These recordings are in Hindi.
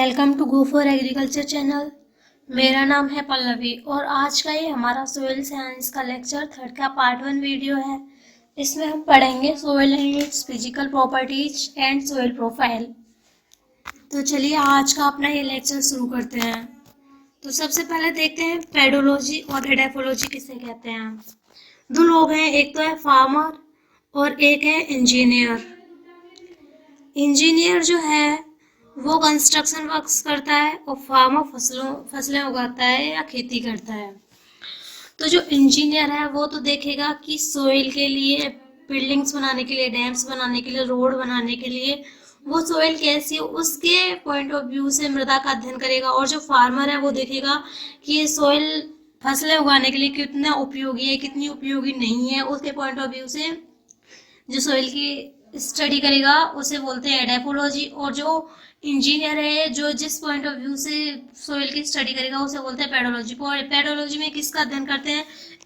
Welcome to go for agriculture channel. मेरा नाम है पल्लवी और आज का ये हमारा सोइल साइंस का लेक्चर थर्ड का पार्ट 1 वीडियो है। इसमें हम पढ़ेंगे soil and its physical properties and soil profile. तो चलिए आज का अपना ये लेक्चर शुरू करते हैं। तो सबसे पहले देखते हैं पेडोलॉजी और एडेफोलॉजी किसे कहते हैं। दो लोग हैं, एक तो है फार्मर और एक है इंजीनियर। इंजीनियर जो है वो कंस्ट्रक्शन वर्क्स करता है और फार्मर फसलें उगाता है या खेती करता है। तो जो इंजीनियर है वो तो देखेगा कि सोइल के लिए, बिल्डिंग्स बनाने के लिए, डैम्स बनाने के लिए, रोड बनाने के लिए वो सोइल कैसी है उसके पॉइंट ऑफ व्यू से मृदा का अध्ययन करेगा। और जो फार्मर है वो देखेगा कि ये सोइल फसलें उगाने के लिए कितना उपयोगी है, कितनी उपयोगी नहीं है, उसके पॉइंट ऑफ व्यू से जो सोइल की स्टडी करेगा उसे बोलते हैं एडेफोलॉजी। और जो इंजीनियर है जो जिस पॉइंट ऑफ व्यू से सोइल की स्टडी करेगा उसे बोलते हैं पेडोलॉजी। पेडोलॉजी में किसका अध्ययन करते हैं?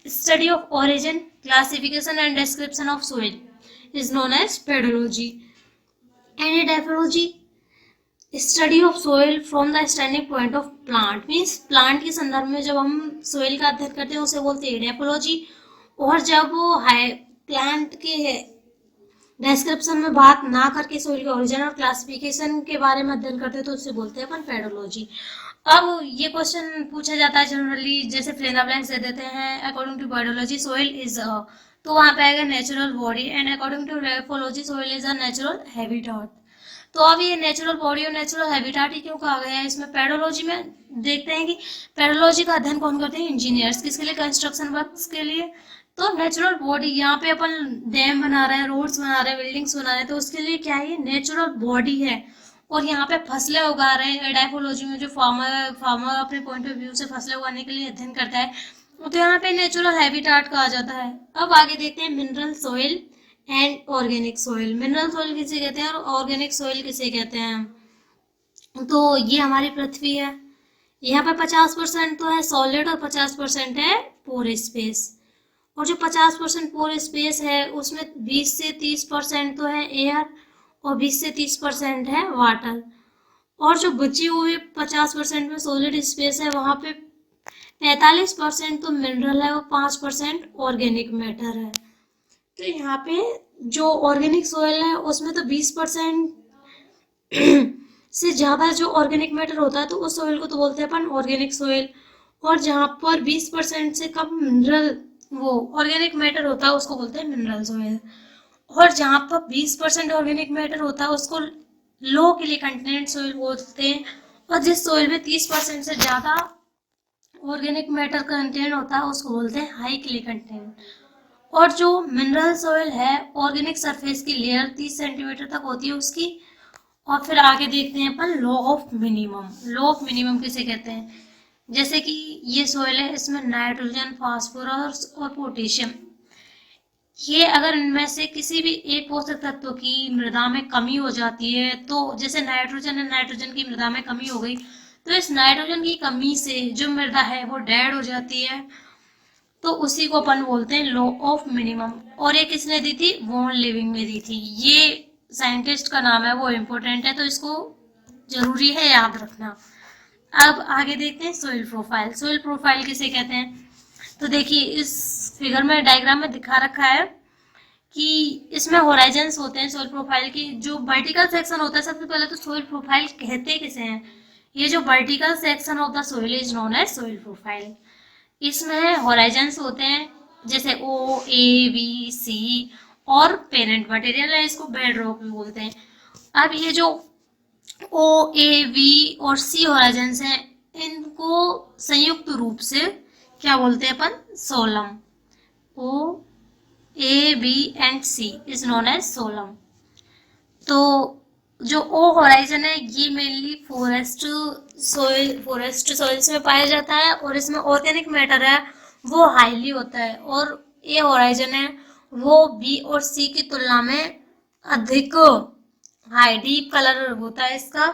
Study of origin, classification and description of soil is known as pedology. And edaphology study of soil from the standing point of plant, means plant के संदर्भ में जब हम सोइल का अध्ययन करते हैं उसे बोलते हैं एडेफोलॉजी। और जब वो प्लांट के डिस्क्रिप्शन में बात ना करके सोइल के ओरिजिन और क्लासिफिकेशन के बारे में अध्ययन करते हैं तो उसे बोलते हैं अपन पेडोलॉजी। अब ये क्वेश्चन पूछा जाता है जनरली, जैसे फिल इन द ब्लैंक्स दे देते हैं according to pedology soil is तो वहाँ पे आएगा natural body and according to edaphology soil is a natural habitat. तो अब ये नेचुरल बॉडी और नेचुरल हैबिटेट ही क्यों कहा गया है इसमें? पेडोलॉजी में देखते हैं कि पेडोलॉजी का अध्ययन कौन करते हैं? इंजीनियर्स। किसके लिए? कंस्ट्रक्शन वर्क्स के लिए। तो नेचुरल बॉडी, यहाँ पे अपन डैम बना रहे हैं, रोड्स बना रहे हैं, बिल्डिंग्स बना रहे हैं, तो उसके लिए क्या है? नेचुरल बॉडी है। और यहाँ पे फसलें उगा रहे हैं। एडाफोलॉजी में जो फार्मर अपने पॉइंट ऑफ व्यू से फसलें उगाने के लिए अध्ययन करता है तो यहाँ पे नेचुरल हैबिटेट कहा जाता है। अब आगे देखते हैं mineral soil and organic soil. Mineral soil किसे कहते हैं और ऑर्गेनिक सॉइल किसे कहते हैं? तो ये हमारी पृथ्वी है, यहाँ पे 50% तो है सॉलिड और 50% है पोर स्पेस। और जो 50% पोर स्पेस है उसमें 20 से 30% तो है एयर और 20 से 30% है वाटर। और जो बची हुई 50% में सॉलिड स्पेस है वहाँ पे 45% तो मिनरल है और 5% ऑर्गेनिक मैटर है। तो यहाँ पे जो ऑर्गेनिक सॉइल है उसमें तो 20% से ज़्यादा जो ऑर्गेनिक मैटर होता है तो उस सॉइल को तो बोलते हैं अपन ऑर्गेनिक सॉइल। और जहाँ पर 20% से कम मिनरल वो ऑर्गेनिक मैटर होता है उसको बोलते हैं मिनरल सॉइल। और जहाँ पर 20% ऑर्गेनिक मैटर होता है उसको लो के लिए कंटेनेंट सॉइल बोलते हैं। और जिस सॉइल में 30% से ज़्यादा ऑर्गेनिक मैटर कंटेंट होता है उसको बोलते हैं हाई क्ले कंटेंट। और जो मिनरल सॉइल है ऑर्गेनिक सरफेस की लेयर 30 सेंटीमीटर तक होती है उसकी। और फिर आगे देखते हैं अपन law of minimum. Law of minimum किसे कहते हैं? जैसे कि ये सॉइल है, इसमें नाइट्रोजन, फास्फोरस और पोटेशियम, ये अगर इनमें से किसी भी एक पोषक तत्व की मृदा में कमी हो जाती है, तो जैसे नाइट्रोजन है, नाइट्रोजन की मृदा में कमी हो गई तो इस नाइट्रोजन की कमी से जो मृदा है वो डेड हो जाती है। तो उसी को अपन बोलते हैं लॉ ऑफ मिनिमम। और ये किसने दी थी? वॉन लिविंग ने दी थी। ये साइंटिस्ट का नाम है, वो इम्पोर्टेंट है तो इसको जरूरी है याद रखना। अब आगे देखते हैं सोइल प्रोफाइल। सोइल प्रोफाइल किसे कहते हैं? तो देखिए इस फिगर में डायग्राम में दिखा रखा है कि इसमें होराइजन्स होते हैं सोइल प्रोफाइल की। जो वर्टिकल सेक्शन होता है, सबसे पहले तो सोइल प्रोफाइल कहते किसे हैं? ये जो vertical section of the soil is known as soil profile. इसमें होराइजन्स होते हैं जैसे ओ, ए, बी, सी और पेरेंट मटेरियल है, इसको बेड रॉक भी बोलते हैं। अब ये जो ओ, ए, बी और सी होराइजन्स हैं इनको संयुक्त रूप से क्या बोलते हैं अपन? Solum. O, A, B and C is known as solum. तो जो ओ होराइजन है ये मेनली फॉरेस्ट सॉइल्स में पाया जाता है और इसमें ऑर्गेनिक मैटर है वो हाईली होता है। और ए होराइजन है वो बी और सी की तुलना में अधिक हाई डीप कलर होता है, इसका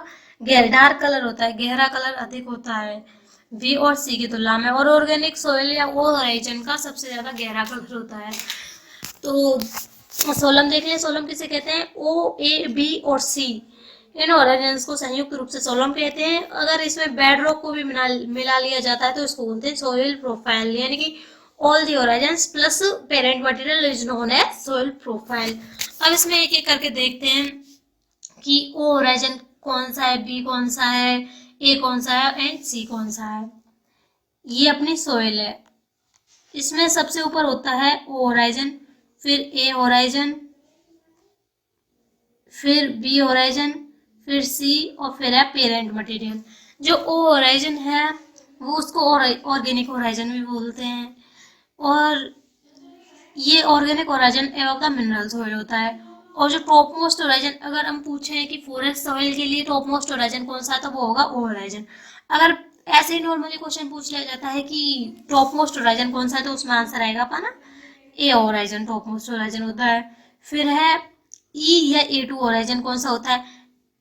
डार्क कलर होता है, गहरा कलर अधिक होता है बी और सी की तुलना में। और ऑर्गेनिक सॉइल या ओ होराइजन का सबसे ज्यादा गहरा कलर होता है। तो सोलम देख लें, सोलम किसे कहते हैं? ओ, ए, बी और सी इन होराइजन्स को संयुक्त रूप से सोलम कहते हैं। अगर इसमें बेड रॉक को भी मिला लिया जाता है तो इसको बोलते हैं सोइल प्रोफाइल, यानी कि all the horizons plus parent material is known as soil profile. अब इसमें एक एक करके देखते हैं कि ओ होराइजन कौन सा है, बी कौन सा है, ए कौन सा है एंड सी कौन सा है। ये अपनी सोइल है। इसमें सबसे ऊपर होता है ओ होराइजन, फिर ए होराइजन, फिर बी होराइजन, फिर सी और फिर है पेरेंट मटेरियल। जो ओ होराइजन है वो उसको ऑर्गेनिक होराइजन भी बोलते हैं, और ये ऑर्गेनिक होराइजन एवं द मिनरल सॉइल होता है। और जो टॉप मोस्ट होराइजन, अगर हम पूछें कि फॉरेस्ट सॉइल के लिए टॉप मोस्ट होराइजन कौन सा है तो वो होगा ओ होराइजन। अगर ऐसे ही नॉर्मली क्वेश्चन पूछ लिया जाता है कि टॉप मोस्ट होराइजन कौन सा है तो उसमें आंसर आएगा अपना ए होराइजन टॉप मोस्ट होराइजन होता है। फिर है ई या ए टू होराइजन कौन सा होता है।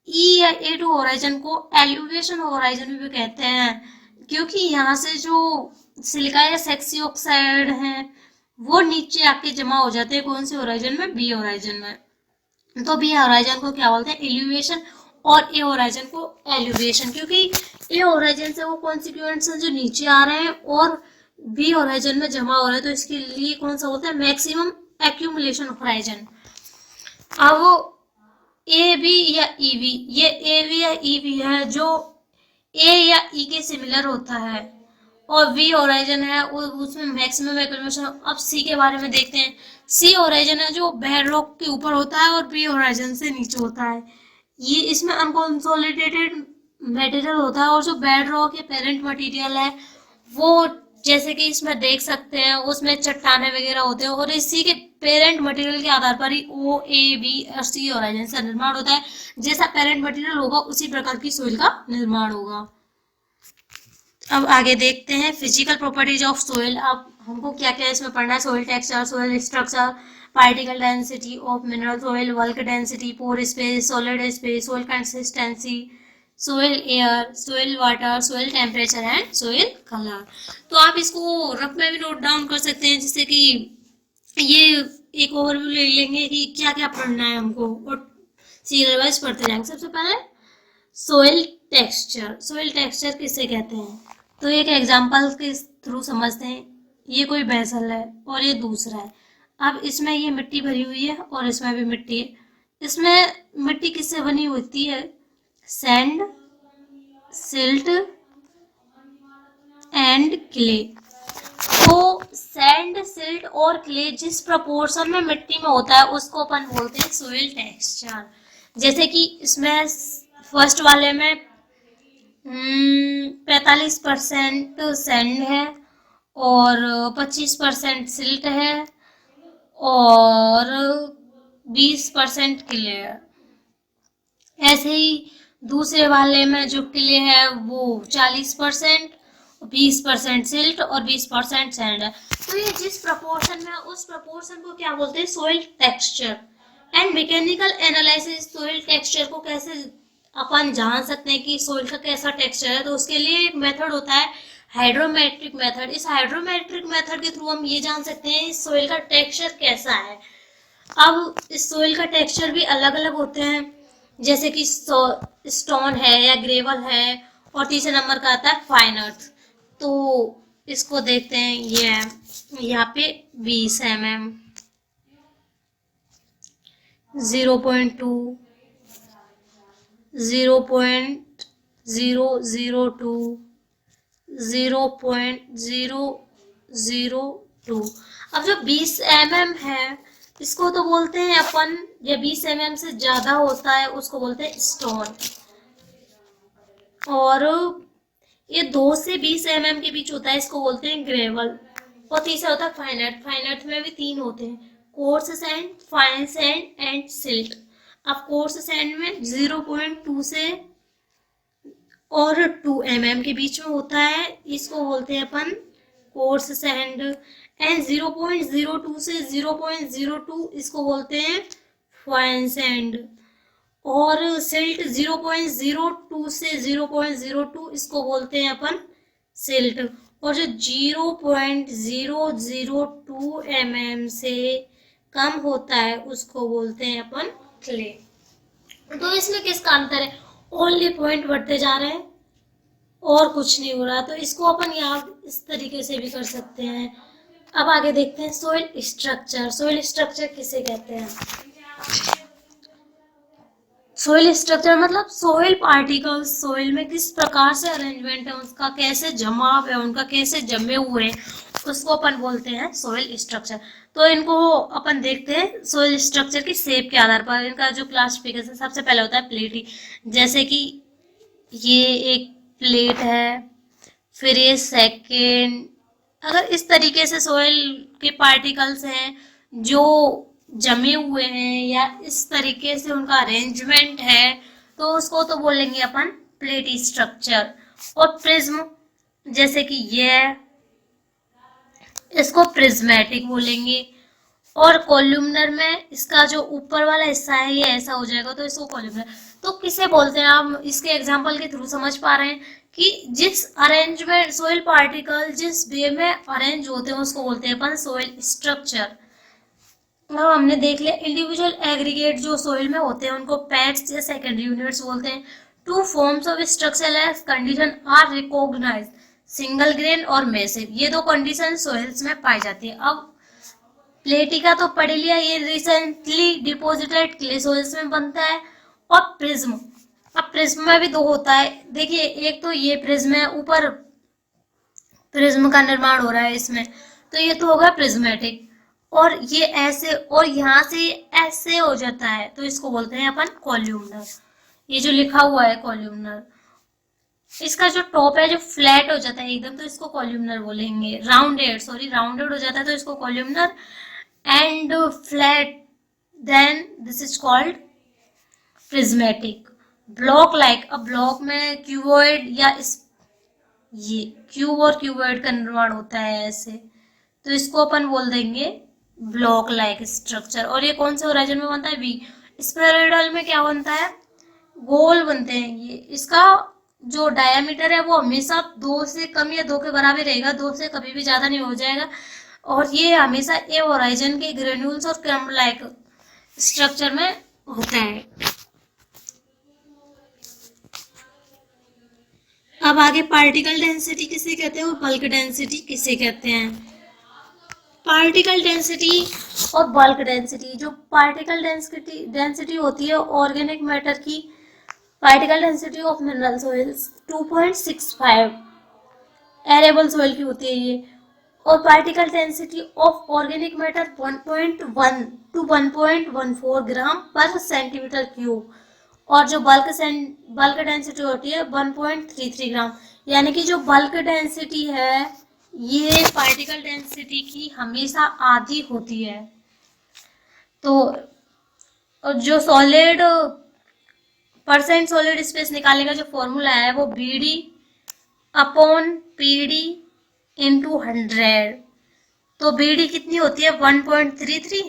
ई या ए टू होराइजन को एलिवेशन होराइजन भी कहते हैं, क्योंकि यहाँ से जो सिलिका या सेक्सी ऑक्साइड है वो नीचे आके जमा हो जाते हैं कौन से होराइजन में, बी होराइजन में। तो बी होराइजन को क्या बोलते हैं, एलिवेशन, और ए होराइजन को एलिवेशन, क्योंकि ए होराइजन से वो कॉन्स्टिट्यूएंट्स जो नीचे आ रहे हैं और बी होराइजन में जमा हो रहे हैं, तो इसके लिए कौन सा होता है, मैक्सिमम एक्यूमुलेशन होराइजन। अब ए बी या ई बी, ये ए बी या ई बी है जो ए या ई के सिमिलर होता है, और वी होराइजन है उसमें मैक्सिमम एक्यूमुलेशन। अब सी के बारे में देखते हैं। सी होराइजन है जो बेड रॉक के ऊपर होता है और बी होराइजन से नीचे होता है। ये इसमें अनकंसोलिडेटेड मटेरियल होता है, और जो बेड रॉक या पेरेंट मटेरियल है वो जैसे कि इसमें देख सकते हैं उसमें चट्टाने वगैरह होते हैं, और इसी के पेरेंट मटेरियल के आधार पर ही ओ ए बी और सी होराइजन का निर्माण होता है। जैसा पेरेंट मटेरियल होगा उसी प्रकार की सोइल का निर्माण होगा। अब आगे देखते हैं फिजिकल प्रॉपर्टीज ऑफ सोइल। अब हमको क्या क्या इसमें पढ़ना है, soil texture, soil structure, particle density of mineral soil, bulk density, pore space, solid space, soil consistency, soil air, soil water, soil temperature and soil colour. तो आप इसको रफ में भी नोट डाउन कर सकते हैं, जिससे कि ये एक ओवरव्यू ले लेंगे कि क्या क्या पढ़ना है हमको, और सीरियल वाइज पढ़ते जाएंगे। सबसे पहले सोइल टेक्सचर। सोइल टेक्सचर किसे कहते हैं, तो एक एग्जांपल के थ्रू समझते हैं। ये कोई बेसल है और ये दूसरा है। अब इसमें ये मिट्टी भरी हुई है और इसमें भी मिट्टी है। इसमें मिट्टी किससे बनी होती है, सैंड, सिल्ट एंड क्ले। तो सैंड, सिल्ट और क्ले जिस प्रपोर्शन में मिट्टी में होता है उसको अपन बोलते हैं सोइल टेक्सचर। जैसे कि इसमें फर्स्ट वाले में 45% सैंड है और 25% सिल्ट है और 20% क्ले है। ऐसे ही दूसरे वाले में जो क्ले है वो 40%, 20% सिल्ट और 20% सैंड है। तो ये जिस प्रपोर्शन में, उस प्रपोर्शन को क्या बोलते हैं, soil texture. And mechanical analysis, soil texture को कैसे अपन जान सकते हैं कि सोइल का कैसा टेक्सचर है, तो उसके लिए एक मेथड होता है हाइड्रोमेट्रिक मेथड। इस हाइड्रोमेट्रिक मेथड के थ्रू हम ये जान सकते हैं इस सोइल का टेक्सचर कैसा है। अब इस सोइल का टेक्सचर भी अलग अलग होते हैं, जैसे कि स्टोन है या ग्रेवल है, और तीसरे नंबर का आता है फाइन अर्थ। तो इसको देखते हैं, ये है यहाँ पे 20 mm, 0.2, 0.002, 0.002। अब जो 20 mm है इसको तो बोलते हैं अपन, या 20 mm से ज्यादा होता है उसको बोलते हैं स्टोन, और ये 2 से 20 mm के बीच होता है इसको बोलते हैं ग्रेवल, और तीसरा होता है फाइन अर्थ। फाइन अर्थ में भी 3 होते हैं, coarse sand, fine sand and silt. अब कोर्स सैंड में 0.2 से और 2 mm के बीच में होता है, इसको बोलते हैं अपन कोर्स सैंड। एंड 0.02 से 0.02 इसको बोलते हैं फाइन सैंड, और सिल्ट 0.02 से 0.02 इसको बोलते हैं अपन सिल्ट, और जो 0.002 mm से कम होता है उसको बोलते हैं अपन क्ले। तो इसमें किसका अंतर है, ओनली पॉइंट बढ़ते जा रहे हैं और कुछ नहीं हो रहा। तो इसको अपन यहाँ इस तरीके से भी कर सकते हैं। अब आगे देखते हैं सोइल स्ट्रक्चर। सोइल स्ट्रक्चर किसे कहते हैं? सोइल स्ट्रक्चर मतलब सोइल पार्टिकल्स सोइल में किस प्रकार से अरेंजमेंट है उसका, कैसे जमाव है उनका, कैसे जमे हुए हैं, उसको अपन बोलते हैं सोइल स्ट्रक्चर। तो इनको अपन देखते हैं सोइल स्ट्रक्चर की शेप के आधार पर इनका जो क्लासिफिकेशन सबसे पहले होता है प्लेटी। जैसे कि ये एक प्लेट है, फिर ये सेकेंड। अगर इस तरीके से सोइल के पार्टिकल्स हैं जो जमे हुए हैं या इस तरीके से उनका अरेंजमेंट है तो उसको तो बोलेंगे अपन प्लेटी स्ट्रक्चर। और प्रिज्म जैसे कि ये, इसको प्रिज्मेटिक बोलेंगे। और कॉलमनर में इसका जो ऊपर वाला हिस्सा है ये ऐसा हो जाएगा तो इसको कॉलमनर। तो किसे बोलते हैं, आप इसके एग्जांपल के थ्रू समझ पा रहे हैं कि जिस अरेंजमेंट सोइल पार्टिकल जिस वे में अरेंज होते हैं उसको बोलते हैं अपन सोइल स्ट्रक्चर। अब हमने देख लिया इंडिविजुअल एग्रीगेट जो सोइल में होते हैं उनको पैड्स या सेकेंडरी यूनिट्स बोलते हैं। Two forms of structural condition are recognise, single grain और मैसिव। ये दो कंडीशन सोइल्स में पाई जाती है। अब प्लेटी का तो पढ़ लिया, ये रिसेंटली डिपोजिटेड क्ले सोइल्स में बनता है। और प्रिज्म, अब प्रिज्म में भी दो होता है। देखिए एक तो ये प्रिज्म है, ऊपर प्रिज्म का निर्माण हो रहा है इसमें, तो ये तो होगा प्रिज्मेटिक। और ये ऐसे और यहाँ से ऐसे हो जाता है तो इसको बोलते हैं अपन कॉल्यूमनर। ये जो लिखा हुआ है कॉल्यूमनर, इसका जो टॉप है जो फ्लैट हो जाता है एकदम तो इसको कॉल्यूमनर बोलेंगे। राउंडेड हो जाता है तो इसको columnar. And flat then this is called prismatic. Block like, अब ब्लॉक में क्यूबॉइड या ये क्यूब और क्यूबॉइड का निर्माण होता है ऐसे, तो इसको अपन बोल देंगे ब्लॉक लाइक स्ट्रक्चर। और ये कौन से होराइजन में बनता है? बी। स्फेरॉइडल में क्या बनता है? गोल बनते हैं ये। इसका जो डायमीटर है वो हमेशा 2 से कम या 2 के बराबर रहेगा, 2 से कभी भी ज्यादा नहीं हो जाएगा। और ये हमेशा ए होराइजन के ग्रेन्यूल्स और क्रम्ब लाइक स्ट्रक्चर में होता है। अब आगे पार्टिकल डेंसिटी किसे कहते हैं और बल्क डेंसिटी किसे कहते हैं? पार्टिकल डेंसिटी और बल्क डेंसिटी। जो पार्टिकल डेंसिटी होती है ऑर्गेनिक मैटर की, particle density of mineral soils 2.65 arable soil की होती है ये। और particle density of organic matter 1.1 to 1.14 ग्राम पर सेंटीमीटर क्यूब। और जो बल्क डेंसिटी होती है 1.33 ग्राम। यानी कि जो बल्क डेंसिटी है ये पार्टिकल डेंसिटी की हमेशा आधी होती है। तो जो सॉलिड परसेंट सॉलिड स्पेस निकालने का जो फॉर्मूला है वो BD अपॉन PD इंटू 100। तो BD कितनी होती है? 1.33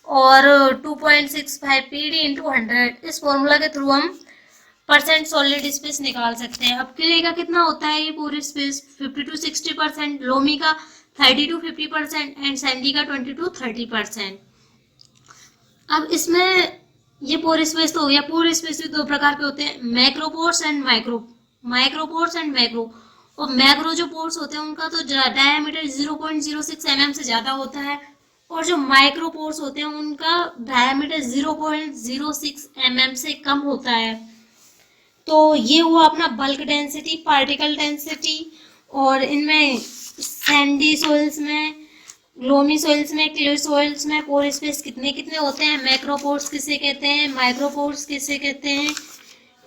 और 2.65 PD इंटू 100। इस फॉर्मूला के थ्रू हम परसेंट सॉलिड स्पेस निकाल सकते हैं। अब क्ले का कितना होता है ये पूरी स्पेस? 50 to 60%, लोमी का 30 to 50% एंड सैंडी का 20 to 30%। अब इसमें ये पोर स्पेस तो हो गया। पोर स्पेस भी 2 प्रकार के होते हैं, मैक्रोपोर्स एंड माइक्रोपोर्स एंड मैक्रो। और मैक्रो जो पोर्स होते हैं उनका तो डायमीटर 0.06 mm से ज्यादा होता है और जो माइक्रोपोर्स होते हैं उनका डायमीटर 0.06 mm से कम होता है। तो ये हुआ अपना बल्क डेंसिटी, पार्टिकल डेंसिटी। और इनमें सैंडी सॉइल्स में, लोमी सॉइल्स में, क्ले सॉइल्स में पोर स्पेस कितने कितने होते हैं, मैक्रोपोर्स किसे कहते हैं, माइक्रोपोर्स किसे कहते हैं,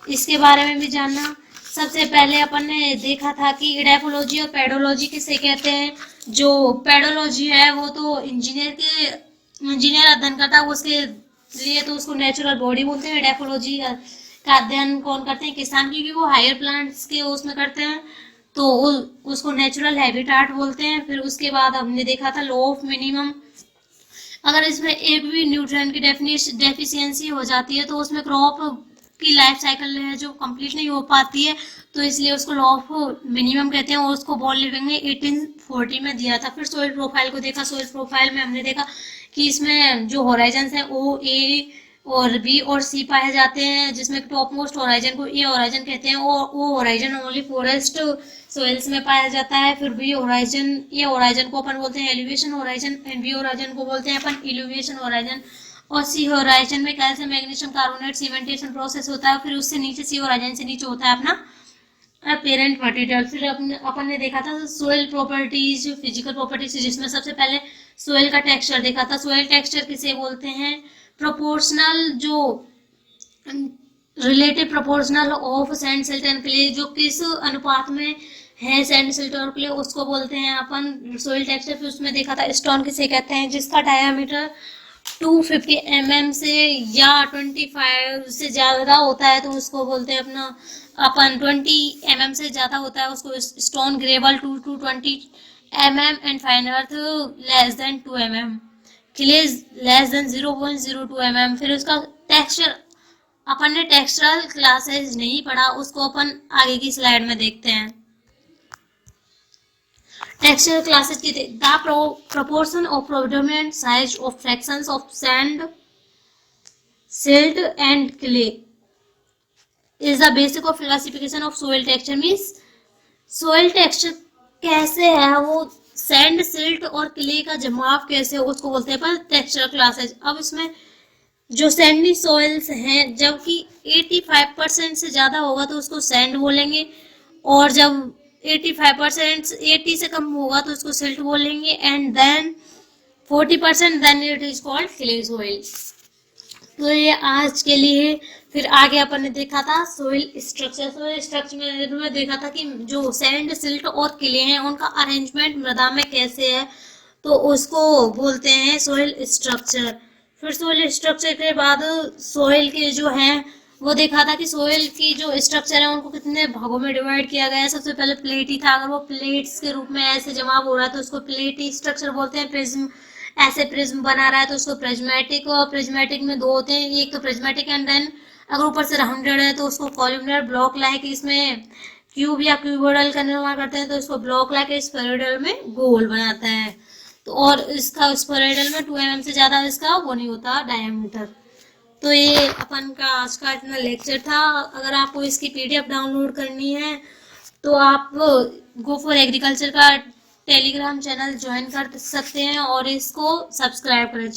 इसके बारे में भी जानना। सबसे पहले अपन ने देखा था कि इडेपोलॉजी और पेडोलॉजी किसे कहते हैं। जो पेडोलॉजी है वो तो इंजीनियर अध्ययन करता है, उसके लिए तो उसको नेचुरल बॉडी बोलते हैं। इडेपोलॉजी का अध्ययन कौन करते हैं? किसान, क्योंकि वो हायर प्लांट्स के उसमें करते हैं तो उसको नेचुरल हैबिटाट बोलते हैं। फिर उसके बाद हमने देखा था लॉ ऑफ मिनिमम। अगर इसमें एक भी न्यूट्रिएंट की डेफिशिएंसी हो जाती है तो उसमें क्रॉप की लाइफ साइकिल है जो कंप्लीट नहीं हो पाती है, तो इसलिए उसको लॉ ऑफ मिनिमम कहते हैं। और उसको बॉल लिविंग में 1840 में दिया था। फिर सोइल प्रोफाइल को देखा। सोइल प्रोफाइल में हमने देखा कि इसमें जो होराइजन है O A और बी और सी पाए जाते हैं, जिसमें टॉप मोस्ट होराइजन को ए होराइजन कहते हैं, और वो होराइजन ओनली फॉरेस्ट सोइल्स में पाया जाता है। फिर बी होराइजन, ए होराइजन को अपन बोलते हैं eluviation horizon, and B horizon को बोलते हैं अपन इलिवेशन होराइजन। और सी होराइजन में calcium magnesium carbonate cementation process होता है। फिर उससे नीचे सी होराइजन से नीचे होता है अपना पेरेंट मटेरियल। फिर अपन ने देखा था सोइल प्रॉपर्टीज, फिजिकल प्रॉपर्टीज, जिसमें सबसे पहले सोइल का टेक्सचर देखा था। सोइल टेक्सचर किसे बोलते हैं? प्रोपोर्शनल, जो relative proportional of sand silt and clay, जो किस अनुपात में है सैंड सिल्ट और क्ले, उसको बोलते हैं अपन सोइल टेक्सचर। फिर उसमें देखा था स्टोन किसे कहते हैं? जिसका डायामीटर 250 mm से या 25 से ज़्यादा होता है तो उसको बोलते हैं अपन 20 mm से ज़्यादा होता है उसको stone. Gravel 2 to 20 mm and fine earth less than 2 mm, clay less than 0.02 mm। फिर उसका टेक्सचर, अपन ने टेक्सचरल क्लासेस नहीं पढ़ा, उसको अपन आगे की स्लाइड में देखते हैं। टेक्सचर क्लासेस की the proportion of predominant size of fractions of sand, silt and clay is the basic of classification of soil texture। means soil texture कैसे है, वो सैंड सिल्ट और क्ले का जमाव कैसे है, उसको बोलते हैं पर टेक्सचर क्लासेस। अब इसमें जो सैंडी सॉइल्स हैं, जबकि 85% से ज़्यादा होगा तो उसको सैंड बोलेंगे, और जब 85% 80 से कम होगा तो उसको सिल्ट बोलेंगे, and then 40% then it is called clay soil. तो ये आज के लिए। फिर आगे अपन ने देखा था सोइल स्ट्रक्चर। सोइल स्ट्रक्चर में देखा था कि जो सैंड सिल्ट और क्ले हैं उनका अरेंजमेंट मृदा में कैसे है, तो उसको बोलते हैं सोइल स्ट्रक्चर। फिर सोइल स्ट्रक्चर के बाद सोइल के जो हैं वो देखा था कि सोइल की जो स्ट्रक्चर है उनको कितने भागों में डिवाइड किया गया है। सबसे पहले प्लेट ही था, अगर वो प्लेट्स के रूप में ऐसे जमाव हो रहा है तो उसको प्लेटी स्ट्रक्चर बोलते हैं। प्रिज्म, ऐसे प्रिज्म बना रहा है तो उसको प्रिज्मेटिक, और प्रिज्मेटिक में दो होते हैं, एक तो प्रिज्मेटिक एंड देन अगर ऊपर से राउंडेड है तो उसको कॉलमनर ब्लॉक लाइक, इसमें क्यूब या क्यूबोइडल का निर्माण करते हैं तो इसको ब्लॉक लाइक स्फेरोइडल में गोल बनाता है। तो और इसका स्फेरोइडल में 2 mm से ज़्यादा इसका वो नहीं होता डायमीटर। तो ये अपन का आज का इतना लेक्चर था। अगर आपको इसकी PDF डाउनलोड करनी है तो आप गो फॉर एग्रीकल्चर का टेलीग्राम चैनल ज्वाइन कर सकते हैं और इसको सब्सक्राइब करें।